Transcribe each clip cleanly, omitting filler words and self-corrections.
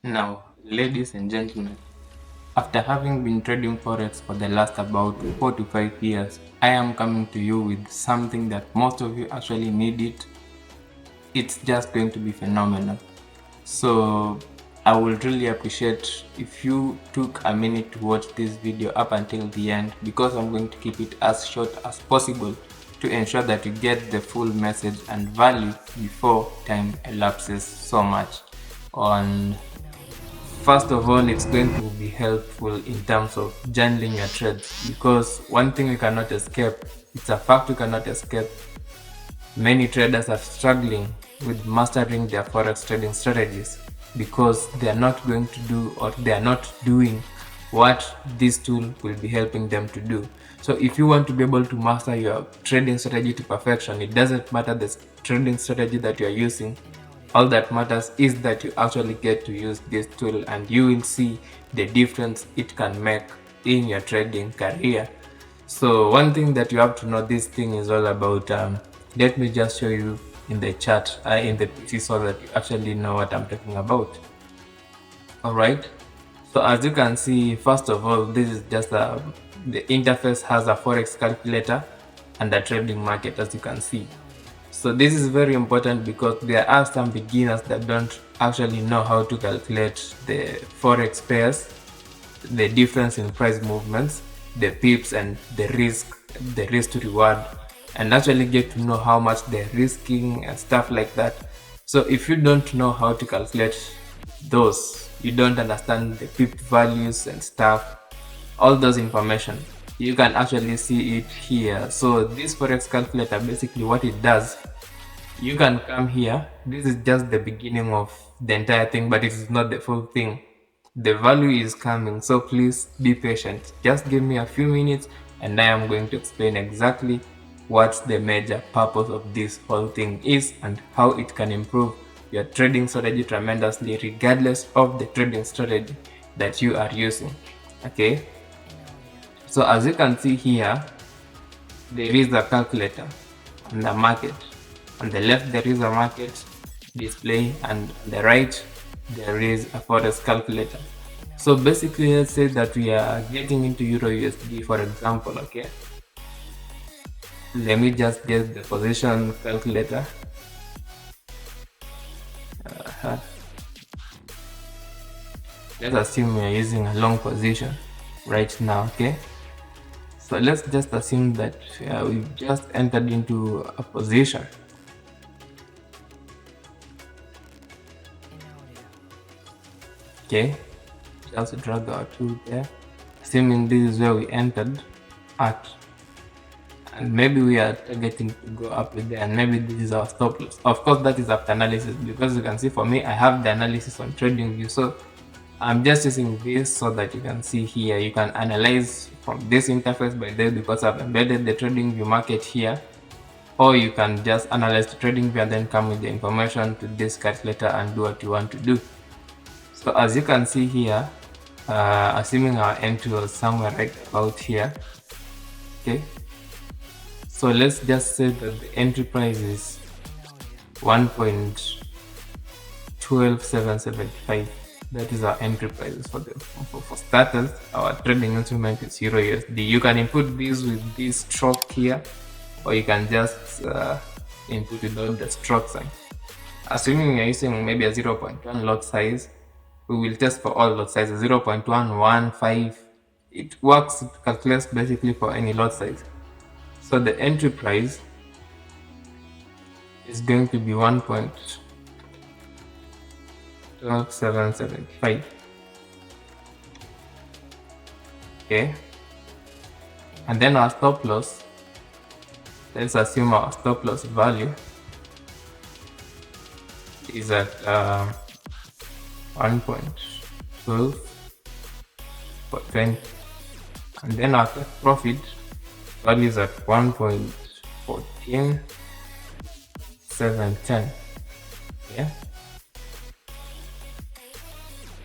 Now, ladies and gentlemen, after having been trading Forex for the last about 4 to 5 years, I am coming to you with something that most of you actually need it. It's just going to be phenomenal. So, I would really appreciate if you took a minute to watch this video up until the end, because I'm going to keep it as short as possible to ensure that you get the full message and value before time elapses so much. On First of all, it's going to be helpful in terms of journaling your trades, because one thing you cannot escape, it's a fact you cannot escape. Many traders are struggling with mastering their forex trading strategies because they are not going to do, or they are not doing what this tool will be helping them to do. So if you want to be able to master your trading strategy to perfection, it doesn't matter the trading strategy that you are using. All that matters is that you actually get to use this tool, and you will see the difference it can make in your trading career. So one thing that you have to know, this thing is all about, let me just show you in the chat, in the PC, so that you actually know what I'm talking about. Alright, so as you can see, first of all, this is just the interface has a forex calculator and a trading market, as you can see. So this is very important because there are some beginners that don't actually know how to calculate the forex pairs, the difference in price movements, the pips, and the risk to reward, and actually get to know how much they're risking and stuff like that. So if you don't know how to calculate those, you don't understand the pip values and stuff, all those information, you can actually see it here. So this forex calculator, basically what it does, you can come here. This is just the beginning of the entire thing, but it is not the full thing. The value is coming, so please be patient. Just give me a few minutes and I am going to explain exactly what the major purpose of this whole thing is and how it can improve your trading strategy tremendously, regardless of the trading strategy that you are using. Okay, so as you can see here, there is a calculator on the market. On the left there is a market display, and on the right there is a forex calculator. So basically, let's say that we are getting into Euro USD, for example. Okay, let me just get the position calculator. Let's assume we are using a long position right now. Okay, so let's just assume that we've just entered into a position. Okay, just drag our tool there, assuming this is where we entered at, and maybe we are targeting to go up with there, and maybe this is our stop loss. Of course, that is after analysis, because you can see for me I have the analysis on TradingView, so I'm just using this so that you can see here. You can analyze from this interface by there, because I've embedded the TradingView market here, or you can just analyze the TradingView and then come with the information to this calculator and do what you want to do. So as you can see here, assuming our entry was somewhere right about here. Okay, so let's just say that the entry price is 1.12775. that is our entry prices for starters. Our trading instrument is Euro USD. You can input this with this stroke here, or you can just input without the stroke sign. Assuming you're using maybe a 0.1 lot size, we will test for all lot sizes. 0.115, it works, it calculates basically for any lot size. So the entry price is going to be 1.12775. Okay, and then our stop loss, let's assume our stop loss value is at 1.12 for 20, and then our take profit value is at 1.14710. Yeah,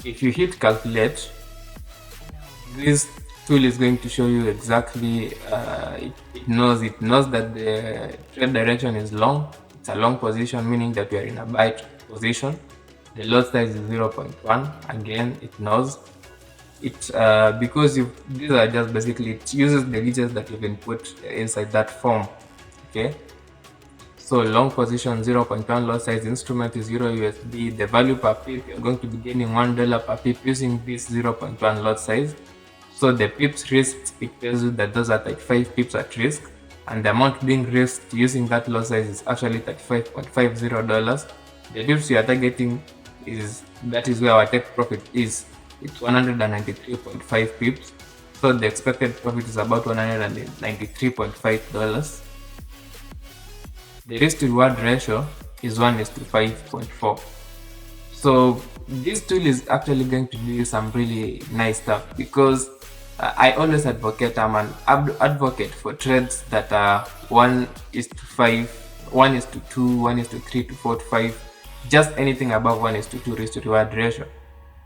if you hit calculate, this tool is going to show you exactly, it knows that the trade direction is long. It's a long position, meaning that we are in a buy position. The lot size is 0.1. Again, it knows it because these are just basically, it uses the digits that you've input inside that form. Okay, so long position 0.1 lot size instrument is €0. The value per pip, you're going to be gaining $1 per pip using this 0.1 lot size. So the pips risked, it tells you that those are 35 pips at risk, and the amount being risked using that lot size is actually $35.50. The pips you are targeting that is where our take profit is. It's 193.5 pips. So the expected profit is about $193.5. The risk to reward ratio is 1:5.4. So this tool is actually going to do some really nice stuff, because I always advocate, I'm an advocate for trades that are 1:5, 1:2, 1:3 to 4 to 5, just anything above 1:2 risk to reward ratio.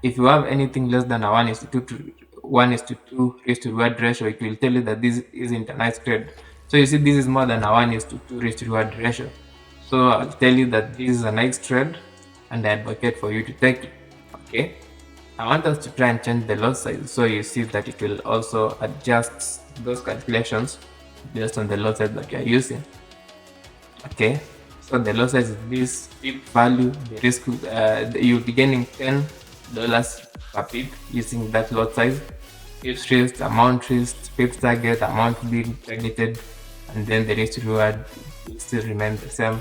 If you have anything less than a 1:2 risk to reward ratio, it will tell you that this isn't a nice trade. So you see, this is more than a 1:2 risk to reward ratio. So I'll tell you that this is a nice trade, and I advocate for you to take it. Okay, I want us to try and change the lot size, so you see that it will also adjust those calculations based on the lot size that you are using. Okay, so the lot size is this pip value. The risk, you'll be gaining $10 per pip using that lot size. Pips risked, amount risked, pips target, amount being targeted, and then the risk to reward will still remain the same.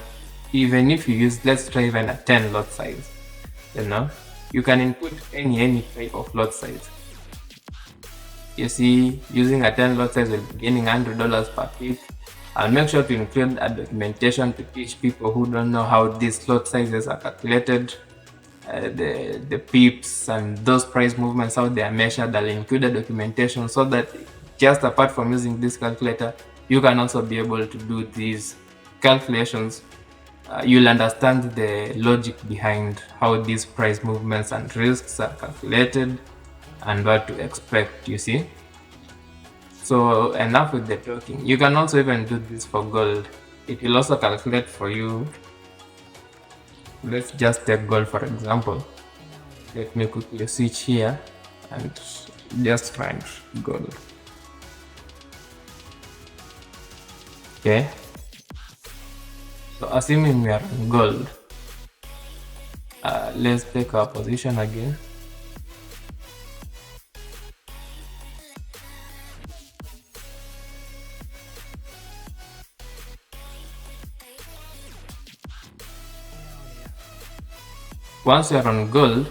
Even if you use, let's try even a 10 lot size, you can input any type of lot size. You see, using a 10 lot size will be gaining $100 per pip. I'll make sure to include a documentation to teach people who don't know how these lot sizes are calculated, the pips and those price movements, how they are measured. I'll include a documentation so that just apart from using this calculator, you can also be able to do these calculations. You'll understand the logic behind how these price movements and risks are calculated and what to expect, you see. So enough with the talking. You can also even do this for gold. It will also calculate for you. Let's just take gold for example. Let me quickly switch here and just find gold. Okay, so assuming we are on gold, let's take our position again. Once you are on gold,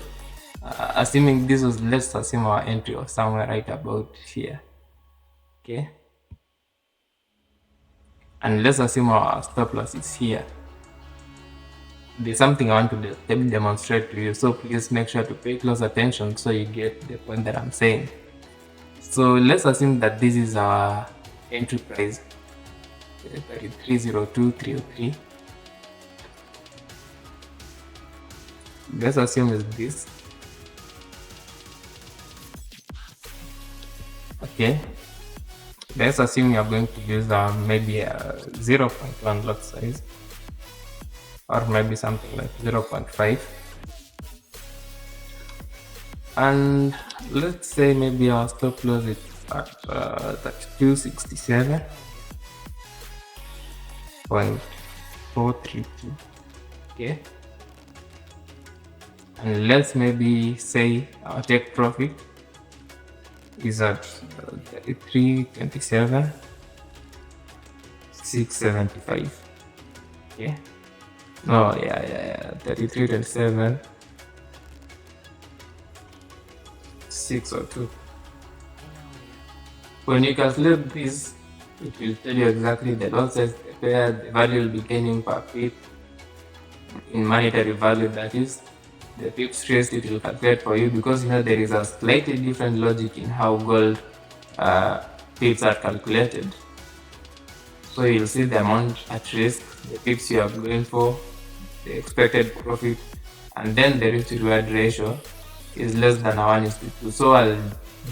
assuming this was, let's assume our entry was somewhere right about here. Okay, and let's assume our stop loss is here. There's something I want to demonstrate to you, so please make sure to pay close attention so you get the point that I'm saying. So let's assume that this is our entry price, 3302.303. Let's assume it's this. Okay, let's assume you're going to use maybe a 0.1 lot size, or maybe something like 0.5, and let's say maybe our stop loss is at 3267.432. okay, and let's maybe say our take profit is at 3327.675. okay, no, yeah, 3327.602. When you calculate this, it will tell you exactly the lot size, the pair, the value will be gaining per pip in monetary value, that is the pips raised. It will calculate for you, because there is a slightly different logic in how gold pips are calculated. So you'll see the amount at risk, the pips you are going for, the expected profit, and then the risk to reward ratio is less than a 1:2. So I'll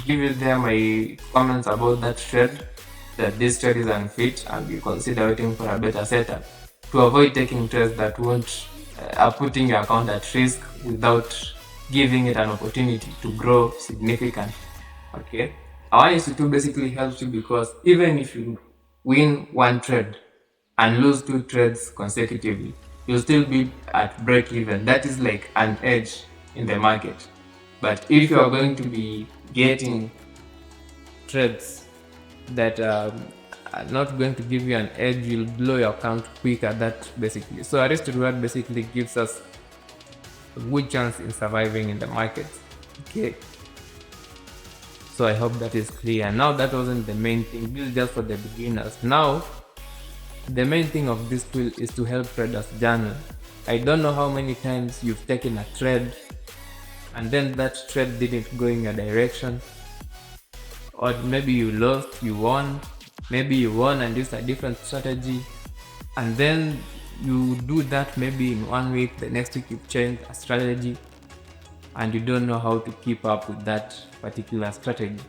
give you there my comments about that trade, that this trade is unfit, and you consider waiting for a better setup to avoid taking trades that won't are putting your account at risk without giving it an opportunity to grow significantly. Okay, our institute basically helps you because even if you win one trade and lose two trades consecutively, you'll still be at break even. That is like an edge in the market. But if you are going to be getting trades that are not going to give you an edge, you'll blow your account quicker. That basically. So a risk to reward basically gives us a good chance in surviving in the market. Okay. So I hope that is clear. Now that wasn't the main thing. This is just for the beginners. Now the main thing of this tool is to help traders journal. I don't know how many times you've taken a trade and then that trade didn't go in your direction, or maybe you lost, you won, maybe you won and used a different strategy, and then you do that maybe in 1 week, the next week you've changed a strategy and you don't know how to keep up with that particular strategy.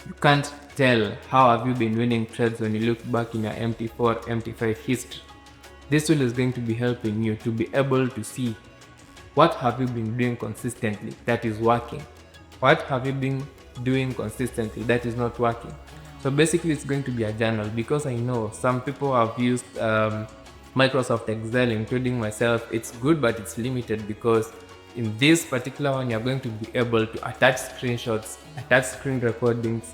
You can't tell how have you been winning trades when you look back in your MT4, MT5 history. This tool is going to be helping you to be able to see what have you been doing consistently that is working, what have you been doing consistently that is not working. So basically it's going to be a journal, because I know some people have used Microsoft Excel, including myself. It's good, but it's limited, because in this particular one you're going to be able to attach screenshots, attach screen recordings.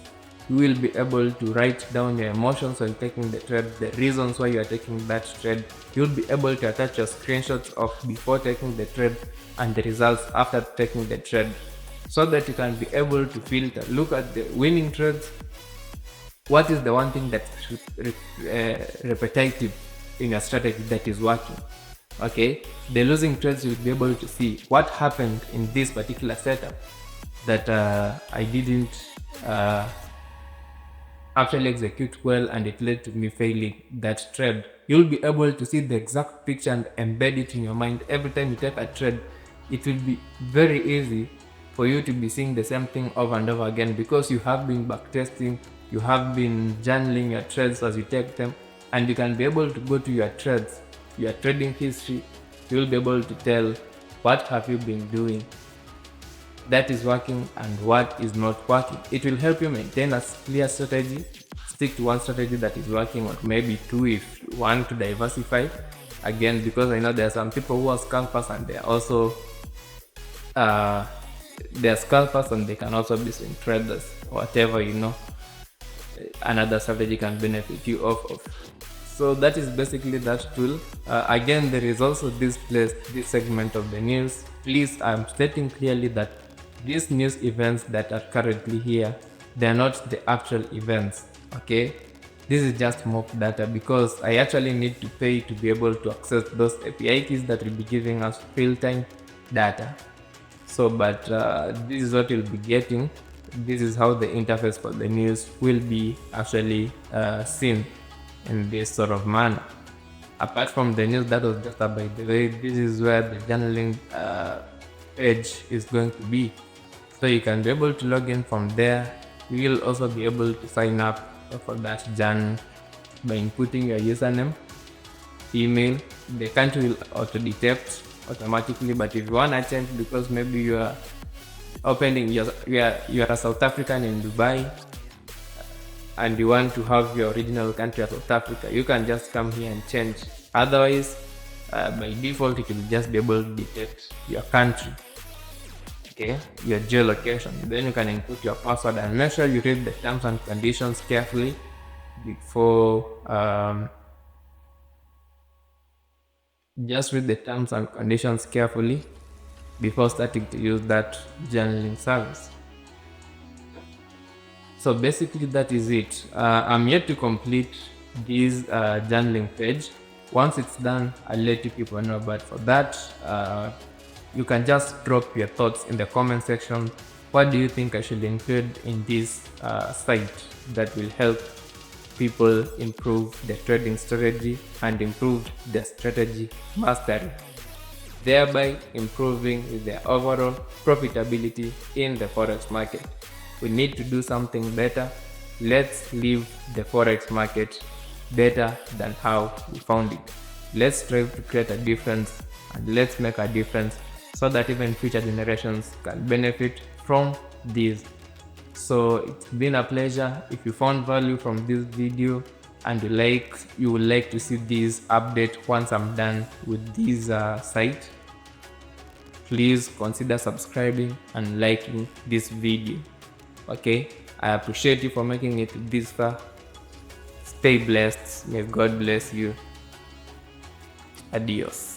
You will be able to write down your emotions when taking the trade, the reasons why you are taking that trade. You'll be able to attach your screenshots of before taking the trade and the results after taking the trade, so that you can be able to filter, look at the winning trades. What is the one thing that's repetitive in your strategy that is working? Okay, the losing trades, you'll be able to see what happened in this particular setup that I didn't actually execute well and it led to me failing that trade. You'll be able to see the exact picture and embed it in your mind. Every time you take a trade, it will be very easy for you to be seeing the same thing over and over again, because you have been backtesting, you have been journaling your trades as you take them, and you can be able to go to your trades, your trading history. You'll be able to tell what have you been doing that is working and what is not working. It will help you maintain a clear strategy, stick to one strategy that is working, or maybe two if you want to diversify. Again, because I know there are some people who are scalpers and they are also they're scalpers and they can also be swing traders, whatever, another strategy can benefit you off of. So that is basically that tool. Again, there is also this segment of the news. Please, I'm stating clearly that these news events that are currently here, they're not the actual events. Okay, this is just mock data, because I actually need to pay to be able to access those API keys that will be giving us real-time data. So, but this is what you'll be getting. This is how the interface for the news will be actually seen in this sort of manner. Apart from the news, that was just by the way, this is where the journaling page is going to be. So you can be able to log in from there. You will also be able to sign up for that journal by inputting your username, email. The country will auto-detect automatically, but if you want to change, because maybe you are opening you are a South African in Dubai and you want to have your original country as South Africa, you can just come here and change. Otherwise, by default, it will just be able to detect your country, okay, your geolocation. Then you can input your password, and make sure you read the terms and conditions carefully before just read the terms and conditions carefully before starting to use that journaling service. So basically that is it. I'm yet to complete this journaling page. Once it's done, I'll let you people know, but for that you can just drop your thoughts in the comment section. What do you think I should include in this site that will help people improve their trading strategy and improve their strategy mastery, thereby improving their overall profitability in the Forex market? We need to do something better. Let's leave the Forex market better than how we found it. Let's strive to create a difference and let's make a difference so that even future generations can benefit from this. So it's been a pleasure. If you found value from this video and you would like to see this update once I'm done with this site, please consider subscribing and liking this video. Okay, I appreciate you for making it this far. Stay blessed. May God bless you. Adios.